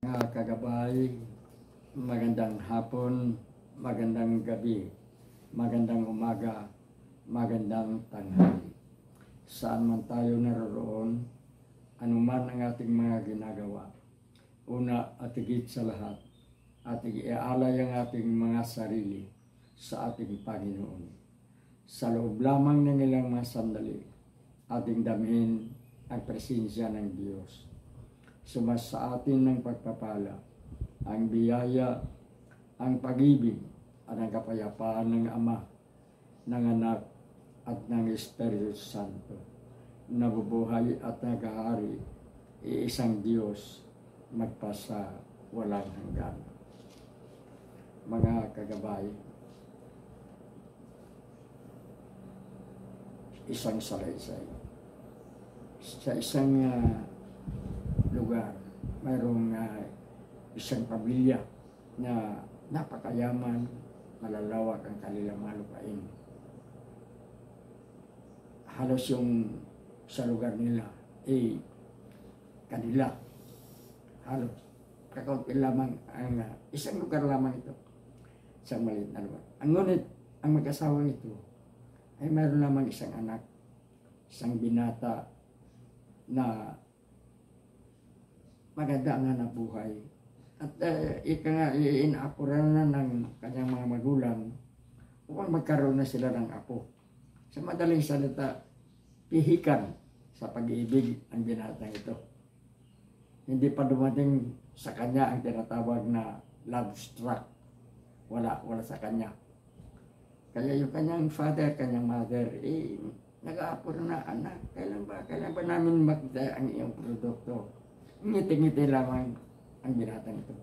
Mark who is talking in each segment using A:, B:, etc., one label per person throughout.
A: Mga kagabay, magandang hapon, magandang gabi, magandang umaga, magandang tanghali. Saan man tayo naroroon, anuman ang ating mga ginagawa. Una at higit sa lahat, ating iaalay ang ating mga sarili sa ating Panginoon. Sa loob lamang ng ilang mga sandali, ating damhin ang presensya ng Diyos. Sumas sa atin ng pagpapala, ang biyaya, ang pag-ibig, at ang kapayapaan ng Ama, ng Anak, at ng Espiritu Santo. Nabubuhay at naghahari, iisang Diyos, magpasa walang hanggan. Mga kagabay, isang salaysay. Sa isang lugar, mayroong isang pamilya na napakayaman, malalawak ang kanilang mga lupain. Halos yung sa lugar nila, kanila. Halos, kakaunti lamang ang isang lugar lamang ito. Isang maliit na lugar. Ang ngunit, ang mag-asawang ito, ay mayroon lamang isang anak, isang binata na maganda ang hanap buhay. At inaapuran na ng kanyang mga magulang upang magkaroon na sila ng apo. Sa madaling salita, pihikan sa pag-ibig ang binatang ito. Hindi pa dumating sa kanya ang tinatawag na love struck. Wala sa kanya. Kaya yung kanyang father, kanyang mother, nag-aapuro na, anak, kailan ba namin makita ang iyong produkto? Ngiti-ngiti lamang ang binatang ito.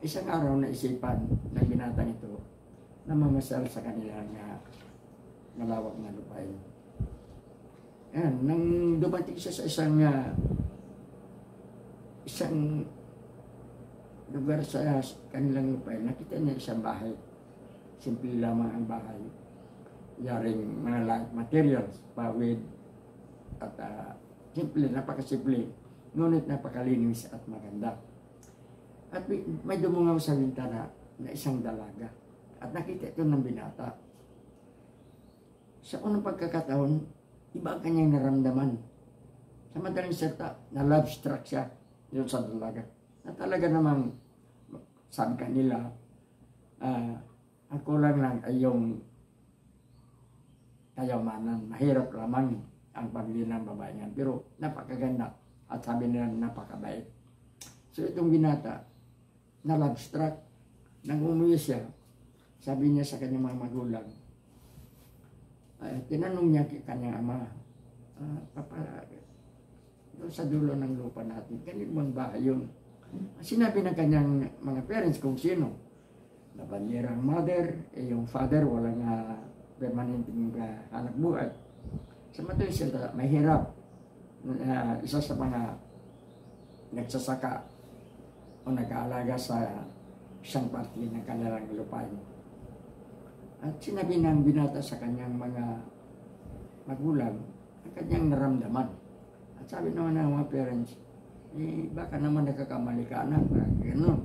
A: Isang araw na isipan ng binatang ito na mamasal sa kanilang malawak na lupain. Ayan, nang dumating siya sa isang lugar sa kanilang lupain, nakita niya isang bahay. Simple lamang ang bahay. Yaring mga light materials, pawid, at simple, napakasimple. Ngunit napakalinis at maganda. At may dumungaw sa bintana na isang dalaga. At nakita ito ng binata. Sa unang pagkakataon, iba ang kanyang naramdaman. Sa madaling salita, na love struck siya yun sa dalaga. Na talaga namang, sabi kanila, ang kulang lang ay yung kayamanan. Mahirap lamang ang pamilya ng babae niyan. Pero napakaganda. At sabi nila napakabait. So itong binata, na love struck, nang umuwi siya, sabi niya sa kanyang mga magulang, tinanong niya kanyang ama, Papa, doon sa dulo ng lupa natin, ganun bang bahay yun? Sinabi ng kanyang mga parents kung sino. Nabanyerang mother, yung father, walang permanenteng anak buhay. Sa madaling salita, mahirap. Isa sa mga nagsasaka o nag-aalaga sa isang parte ng kanilang lupain. At sinabi ng binata sa kanyang mga magulang ang kanyang naramdaman. At sabi naman ng mga parents, baka naman nagkakamali ka anak, gano'n.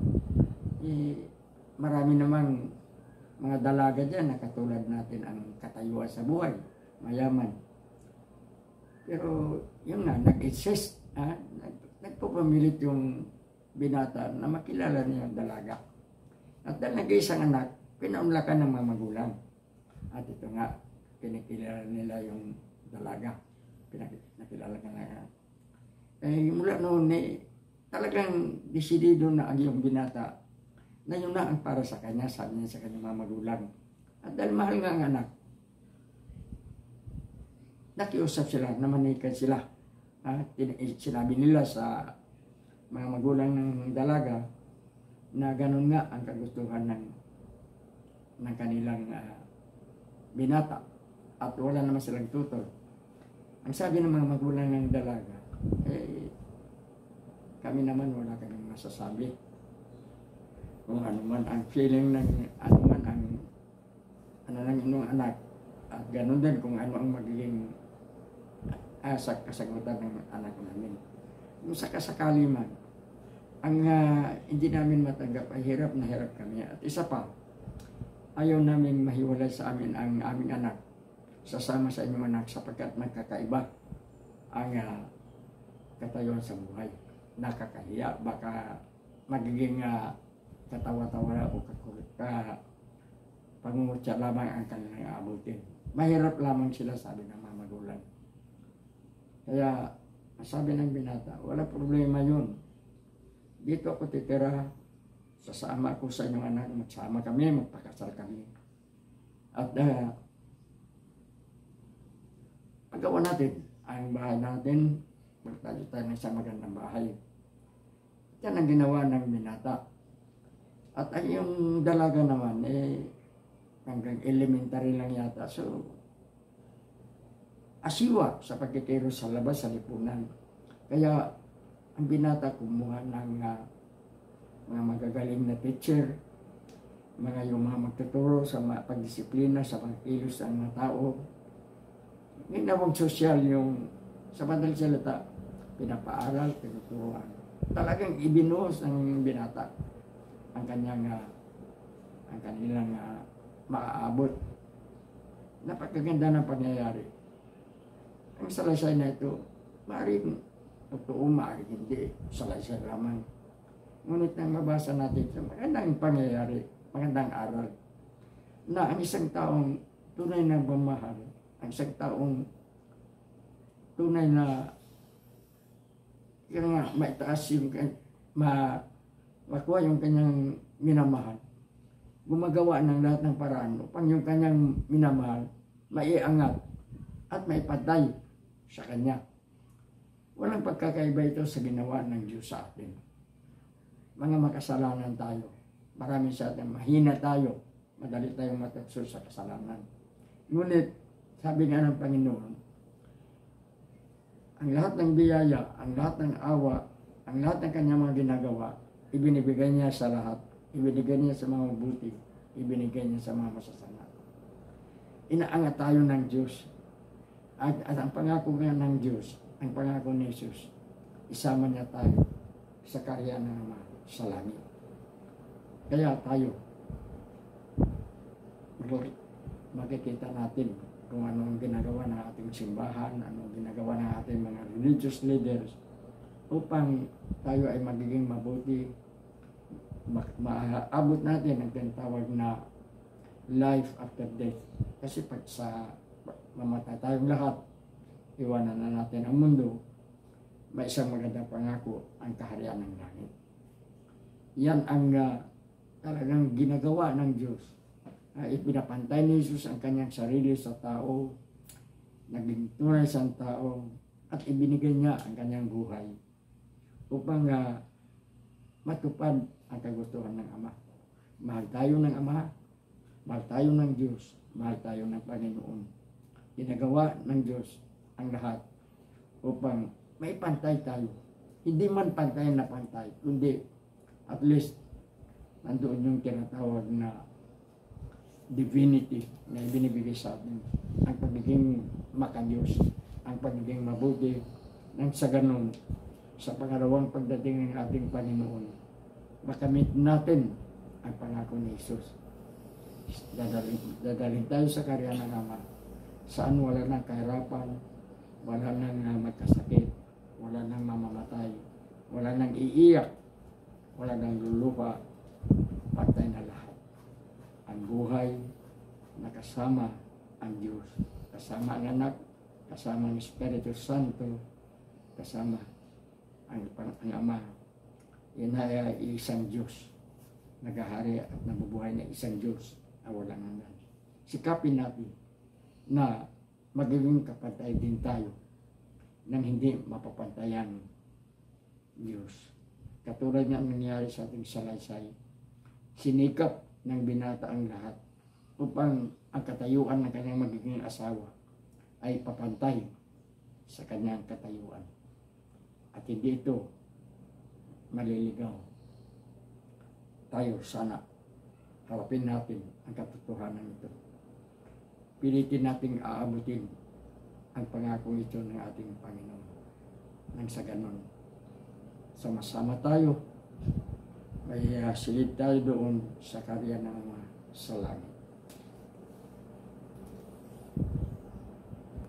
A: Marami namang mga dalaga dyan na katulad natin ang katayuan sa buhay, mayaman. Pero yun nga, nag-insist, nagpupamilit yung binata na makilala niya yung dalaga. At dahil nag-iisang anak, pinaunlakan ng mga magulang. At ito nga, pinikilala nila yung dalaga. Nakilala ka nga. Mula noon, talagang desidido na ang yung binata na yun na ang para sa kanya, sabi niya sa kanyang mga magulang. At dahil mahal nga ang anak, nakiusap sila, namanikan sila. Sinabi nila sa mga magulang ng dalaga na ganun nga ang kagustuhan ng kanilang binata. At wala naman silang tutol. Ang sabi ng mga magulang ng dalaga, kami naman wala kaming masasabi. Kung ano man ang feeling ng ano man ang ng inyong anak. At ganun din kung ano ang magiging kasagutan ng anak namin. Kung sakasakali man, Ang hindi namin matanggap ay hirap na hirap kami. At isa pa, ayaw namin mahiwalay sa amin ang aming anak. Sasama sa inyong anak sapagkat magkakaiba ang katayuan sa buhay. Nakakahiya, baka magiging katawa-tawa o pangungutya lamang ang kanilang aabutin. Mahirap lamang sila, sabi ng mga magulang. Kaya sabi ng binata, wala problema yun. Dito ako titira, sasama ako sa inyong anak, magsama kami, magpakasal kami. At paggawa natin ang bahay natin, magtayo tayo ng isang magandang bahay. Yan ang ginawa ng binata. At ang yung dalaga naman, hanggang elementary lang yata. So, asiwa sa pagkikiro sa labas, sa lipunan. Kaya, ang binata kumuha ng mga magagaling na teacher, yung mga magtuturo sa mga pagdisiplina, sa pagkilos ng mga tao. Ginawang sosyal yung, sa madaling salita, pinapaaral, tinuturuan. Talagang ibinuhos ng binata ang kanilang maaabot. Napakaganda ng pangyayari. Ang salaysay na ito, maaaring totoo, maaaring hindi, salaysay lamang. Ngunit nang mabasa natin sa magandang pangyayari, magandang aral, na ang isang taong tunay na bumahal, ang isang taong tunay na maitaas yung makuha yung kanyang minamahal, gumagawa ng lahat ng paraan upang yung kanyang minamahal maiangat at maipatay sa kanya. Walang pagkakaiba ito sa ginawa ng Diyos sa atin. Mga makasalanan tayo. Marami sa atin, mahina tayo. Madali tayong matukso sa kasalanan. Ngunit, sabi nga ng Panginoon, ang lahat ng biyaya, ang lahat ng awa, ang lahat ng kanyang mga ginagawa, ibinibigay niya sa lahat. Ibinigay niya sa mga mabuti. Ibinigay niya sa mga masasama. Inaangat tayo ng Diyos. At ang pangako nga ng Diyos, ang pangako ni Jesus, isama niya tayo sa karya ng Ama sa langit. Kaya tayo, makikita natin kung ano ang ginagawa ng ating simbahan, ano ang ginagawa ng ating mga religious leaders upang tayo ay magiging mabuti, maabot natin ang tinatawag na life after death. Kasi pag sa mamatay tayong lahat, iwanan na natin ang mundo, may isang magandang pangako, ang kaharian ng langit. Yan ang talagang ginagawa ng Diyos. Ipinapantay ni Jesus ang kanyang sarili sa tao, naging tunay sa tao, at ibinigay niya ang kanyang buhay upang matupad ang kagustuhan ng Ama. Mahal tayo ng Ama, mahal tayo ng Diyos, mahal tayo ng Panginoon. Ginagawa ng Diyos ang lahat upang maipantay tayo. Hindi man pantay na pantay, kundi at least nandoon yung tinatawag na divinity na ibinibigay sa atin. Ang pagiging makadiyos, ang pagiging mabuti, nang sa ganun, sa pangalawang pagdating ng ating Panginoon, makamit natin ang pangako ni Jesus. Dadalhin tayo sa karya ng Ama, saan wala nang kahirapan, wala nang magkasakit, wala nang mamamatay, wala nang iiyak, wala nang luluha, patay na lahat. Ang buhay na kasama ang Diyos, kasama ang Anak, kasama ang Espiritu Santo, kasama ang Ama. Yan ay isang Diyos, naghahari at nabubuhay na isang Diyos na walang hanggan. Sikapin natin na magiging kapantay din tayo nang hindi mapapantayan Diyos. Katulad nga nangyari sa ating salaysay, sinikap ng binata ang lahat upang ang katayuan ng kanyang magiging asawa ay papantay sa kanyang katayuan. At hindi ito maliligaw. Tayo sana harapin natin ang katotohanan ito. Pilitin nating aabutin ang pangako ito ng ating Panginoon. Nang sa ganon, sama-sama tayo May silid tayo doon sa karya ng Ama sa langit.